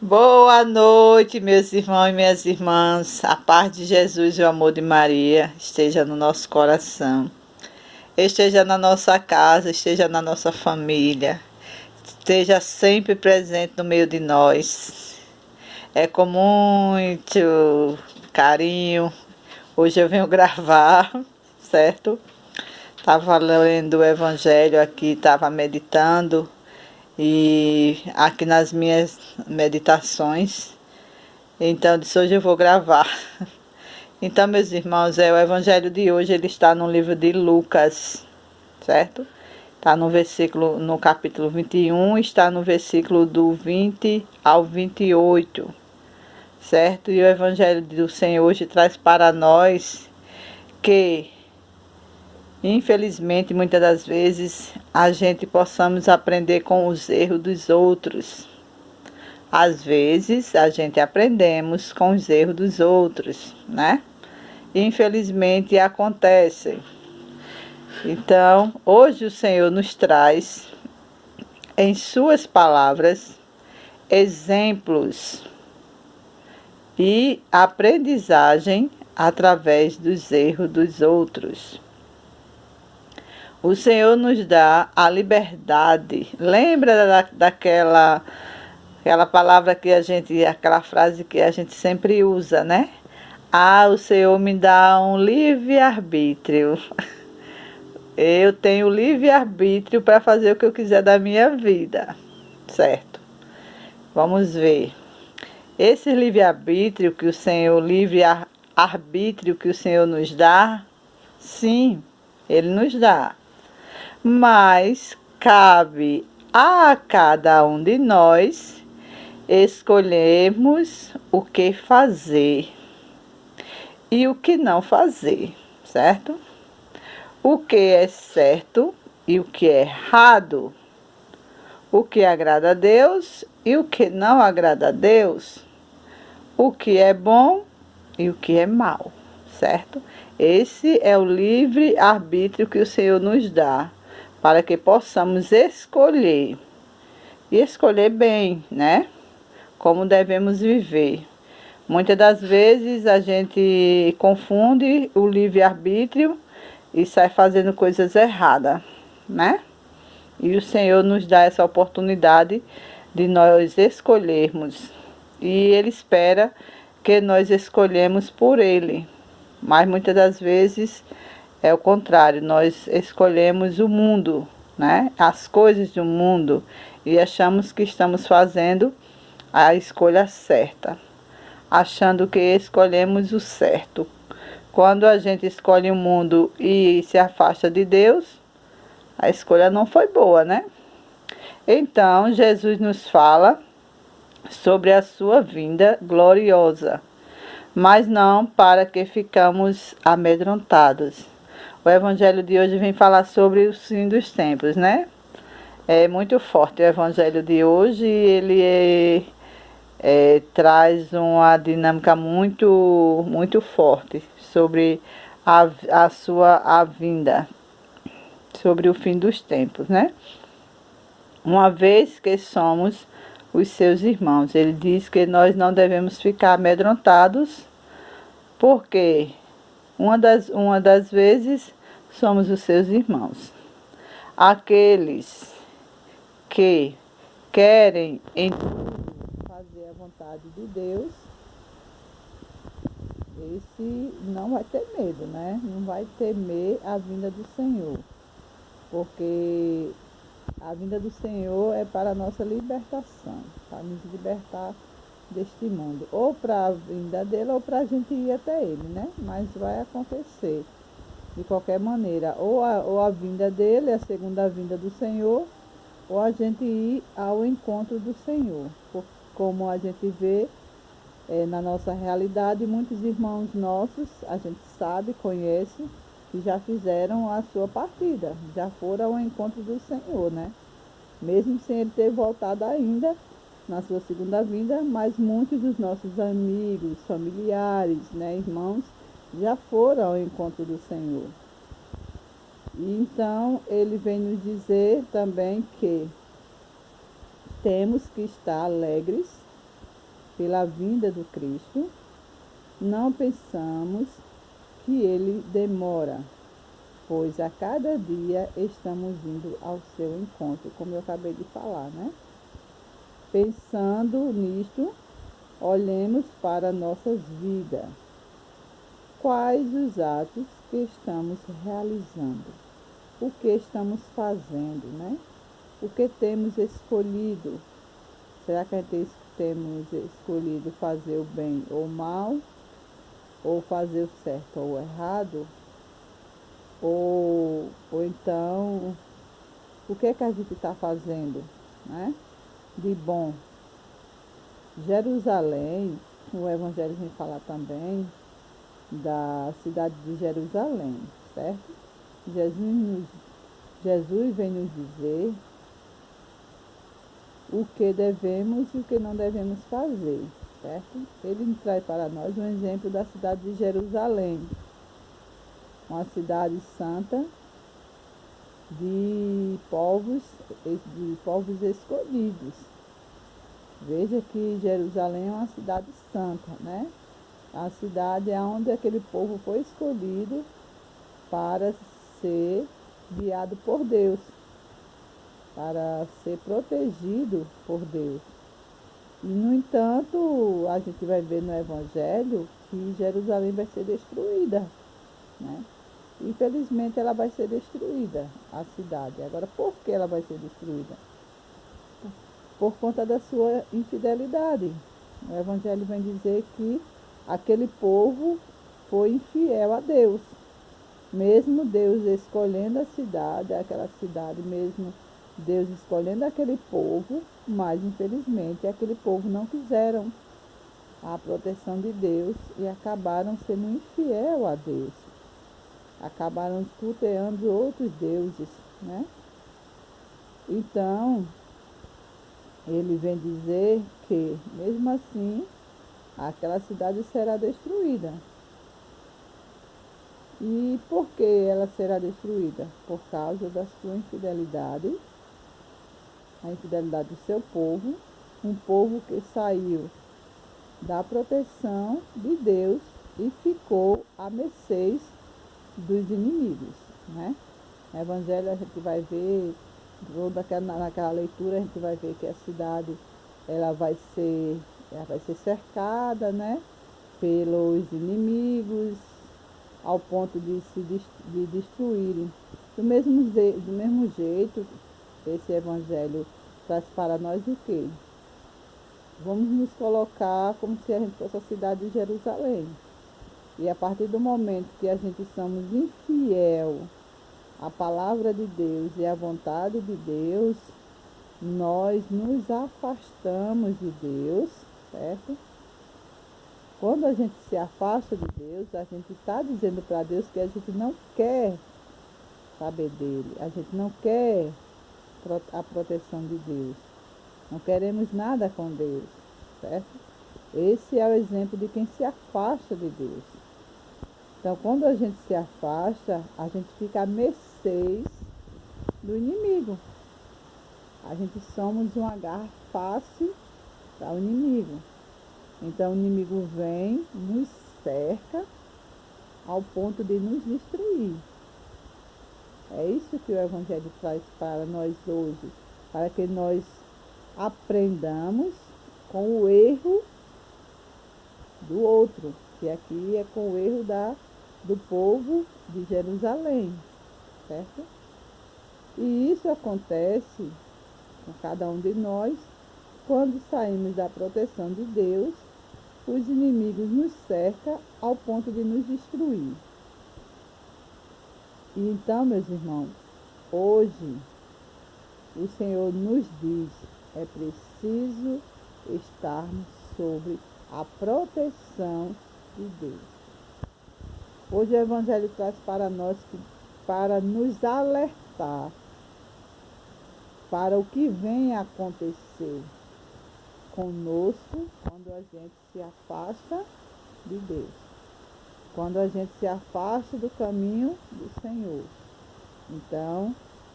Boa noite, meus irmãos e minhas irmãs. A paz de Jesus e o amor de Maria esteja no nosso coração, esteja na nossa casa, esteja na nossa família, esteja sempre presente no meio de nós. É com muito carinho. Hoje eu venho gravar, certo? Estava lendo o Evangelho aqui, estava meditando. E aqui nas minhas meditações, então eu disse, hoje eu vou gravar. Então, meus irmãos, o evangelho de hoje, ele está no livro de Lucas, certo? Está no capítulo 21, está no versículo do 20 ao 28, certo? E o evangelho do Senhor hoje traz para nós que, infelizmente, muitas das vezes, a gente possamos aprender com os erros dos outros. Às vezes, a gente aprendemos com os erros dos outros, né? Infelizmente, acontece. Então, hoje o Senhor nos traz, em suas palavras, exemplos e aprendizagem através dos erros dos outros. O Senhor nos dá a liberdade. Lembra daquela palavra que aquela frase que a gente sempre usa, né? Ah, o Senhor me dá um livre-arbítrio. Eu tenho livre-arbítrio para fazer o que eu quiser da minha vida, certo? Vamos ver. Esse livre-arbítrio que o Senhor, livre-arbítrio que o Senhor nos dá, sim, Ele nos dá. Mas cabe a cada um de nós escolhermos o que fazer e o que não fazer, certo? O que é certo e o que é errado, o que agrada a Deus e o que não agrada a Deus, o que é bom e o que é mal, certo? Esse é o livre-arbítrio que o Senhor nos dá, para que possamos escolher, e escolher bem, né? Como devemos viver. Muitas das vezes a gente confunde o livre-arbítrio e sai fazendo coisas erradas, né? E o Senhor nos dá essa oportunidade de nós escolhermos. E Ele espera que nós escolhemos por Ele. Mas muitas das vezes é o contrário, nós escolhemos o mundo, né? As coisas do mundo, e achamos que estamos fazendo a escolha certa, achando que escolhemos o certo. Quando a gente escolhe o mundo e se afasta de Deus, a escolha não foi boa, né? Então, Jesus nos fala sobre a sua vinda gloriosa, mas não para que ficamos amedrontados. O evangelho de hoje vem falar sobre o fim dos tempos, né? É muito forte o evangelho de hoje, ele traz uma dinâmica muito forte sobre a vinda, sobre o fim dos tempos, né? Uma vez que somos os seus irmãos, ele diz que nós não devemos ficar amedrontados, porque uma das vezes somos os seus irmãos. Aqueles que querem fazer a vontade de Deus, esse não vai ter medo, né? Não vai temer a vinda do Senhor, porque a vinda do Senhor é para a nossa libertação, para nos libertar deste mundo, ou para a vinda dele, ou para a gente ir até ele, né? Mas vai acontecer de qualquer maneira, ou a vinda dele, a segunda vinda do Senhor, ou a gente ir ao encontro do Senhor. Como a gente vê na nossa realidade, muitos irmãos nossos, a gente sabe, conhece, que já fizeram a sua partida, já foram ao encontro do Senhor, né? Mesmo sem ele ter voltado ainda na sua segunda vinda, mas muitos dos nossos amigos, familiares, né, irmãos, já foram ao encontro do Senhor. E então ele vem nos dizer também que temos que estar alegres pela vinda do Cristo, não pensamos que ele demora, pois a cada dia estamos indo ao seu encontro, como eu acabei de falar, né? Pensando nisto, olhemos para nossas vidas. Quais os atos que estamos realizando? O que estamos fazendo, né? O que temos escolhido? Será que temos escolhido fazer o bem ou o mal? Ou fazer o certo ou o errado? Ou então, o que é que a gente está fazendo, né? De bom. Jerusalém, o Evangelho vem falar também da cidade de Jerusalém, certo? Jesus vem nos dizer o que devemos e o que não devemos fazer, certo? Ele traz para nós um exemplo da cidade de Jerusalém, uma cidade santa de povos escolhidos. Veja que Jerusalém é uma cidade santa, né? A cidade é onde aquele povo foi escolhido para ser guiado por Deus, para ser protegido por Deus. E, no entanto, a gente vai ver no Evangelho que Jerusalém vai ser destruída, né? Infelizmente, ela vai ser destruída, a cidade. Agora, por que ela vai ser destruída? Por conta da sua infidelidade. O Evangelho vem dizer que aquele povo foi infiel a Deus. Mesmo Deus escolhendo a cidade, aquela cidade, mesmo Deus escolhendo aquele povo, mas infelizmente aquele povo não quiseram a proteção de Deus e acabaram sendo infiel a Deus. Acabaram cultuando outros deuses, né? Então, ele vem dizer que, mesmo assim, aquela cidade será destruída. E por que ela será destruída? Por causa da sua infidelidade, a infidelidade do seu povo, um povo que saiu da proteção de Deus e ficou à mercê dos inimigos, né? No Evangelho a gente vai ver, naquela leitura a gente vai ver que a cidade ela vai ser cercada, né, pelos inimigos, ao ponto de destruírem. Do mesmo jeito, esse Evangelho traz para nós o quê? Vamos nos colocar como se a gente fosse a cidade de Jerusalém. E a partir do momento que a gente somos infiel à palavra de Deus e à vontade de Deus, nós nos afastamos de Deus, certo? Quando a gente se afasta de Deus, a gente está dizendo para Deus que a gente não quer saber dele, a gente não quer a proteção de Deus, não queremos nada com Deus, certo? Esse é o exemplo de quem se afasta de Deus. Então, quando a gente se afasta, a gente fica à mercê do inimigo. A gente somos um agarro fácil para o inimigo. Então, o inimigo vem, nos cerca, ao ponto de nos destruir. É isso que o Evangelho traz para nós hoje, para que nós aprendamos com o erro do outro, que aqui é com o erro do povo de Jerusalém, certo? E isso acontece com cada um de nós quando saímos da proteção de Deus, os inimigos nos cercam ao ponto de nos destruir. E então, meus irmãos, hoje o Senhor nos diz, é preciso estarmos sobre a proteção de Deus. Hoje o Evangelho traz para nós para nos alertar para o que vem a acontecer conosco quando a gente se afasta de Deus, quando a gente se afasta do caminho do Senhor. Então,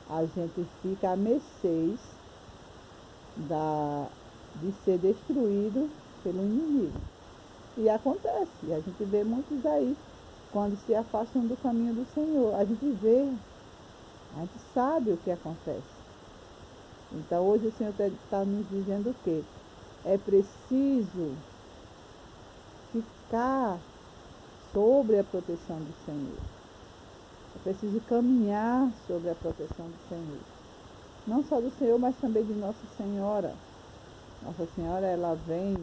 a gente fica à mercê de ser destruído pelo inimigo. E acontece, a gente vê muitos aí, quando se afastam do caminho do Senhor, a gente vê, a gente sabe o que acontece. Então hoje o Senhor está nos dizendo o quê? É preciso ficar sobre a proteção do Senhor. É preciso caminhar sobre a proteção do Senhor. Não só do Senhor, mas também de Nossa Senhora. Nossa Senhora, ela vem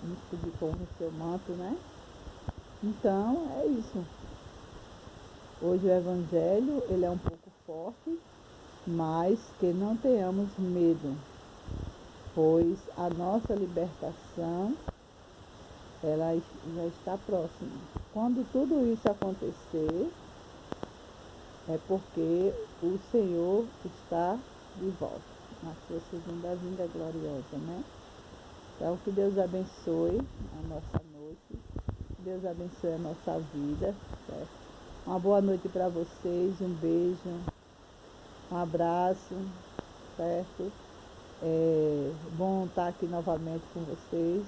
nos cobrir com o seu manto, né? Então, é isso. Hoje o Evangelho, ele é um pouco forte, mas que não tenhamos medo, pois a nossa libertação, ela já está próxima. Quando tudo isso acontecer, é porque o Senhor está de volta, na sua segunda vinda gloriosa, né? Então, que Deus abençoe a nossa noite, que Deus abençoe a nossa vida, certo? Uma boa noite para vocês, um beijo, um abraço, certo? Bom estar aqui novamente com vocês.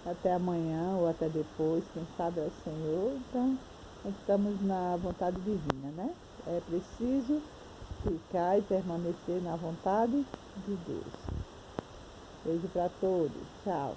Até amanhã ou até depois, quem sabe é o Senhor. Então, estamos na vontade divina, né? É preciso ficar e permanecer na vontade de Deus. Beijo para todos. Tchau.